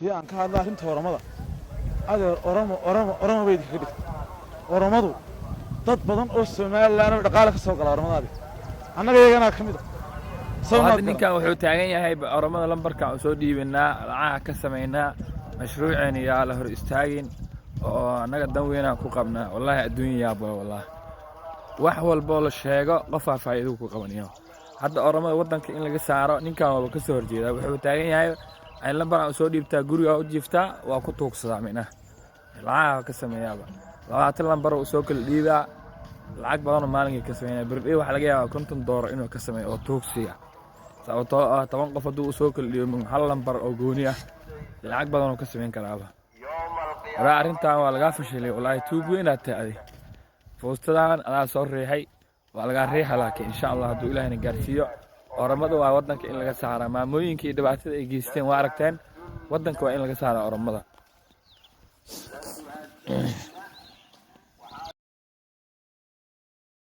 في أن كان الله أنت ورمضة هذا أرم بيد كده ورمضو تطبضن أسماء لا أنا قالك السوق على رمضان أنا جاي أنا كمية هذا ninkan wuxuu taagan yahay oramada lambarka oo soo dhiibinaa lacag ka sameynaa mashruuceen yaa la hor istaagin oo anaga dan weyn aan ku qabnaa wallahi adduunyaa baa wallahi wax walba la sheego qof faa'iido ku qabanayo hadda oramada wadanka in laga saaro ninkan waa ka soo horjeeda wuxuu taagan yahay ay lambar aan soo dhiibtaa guriga u jiiftaa waa ku tuugsadaa mina lacag ka sameeyaba 20 lambar oo soo kala dhiibaa lacag badan maalinka ka sameeyay birdii waxa laga yaabaa $50 inuu ka sameeyo oo tuugsiga sababtoo ah 10 qof haduu soo kala dhiibo hal lambar oo gooni ah lacag badan oo ka sameyn karaaba arrintan waa laga fashilay wallahi tuug weyn aad tahay foostadan ana soo reexay waa laga reexay laakiin insha Allah haduu Ilaahayna gaarsiiyo oramada waa wadanka in laga saaro maamooyinka dhibaatada ay geysteen waa aragteen wadanka waa in laga saaro oramada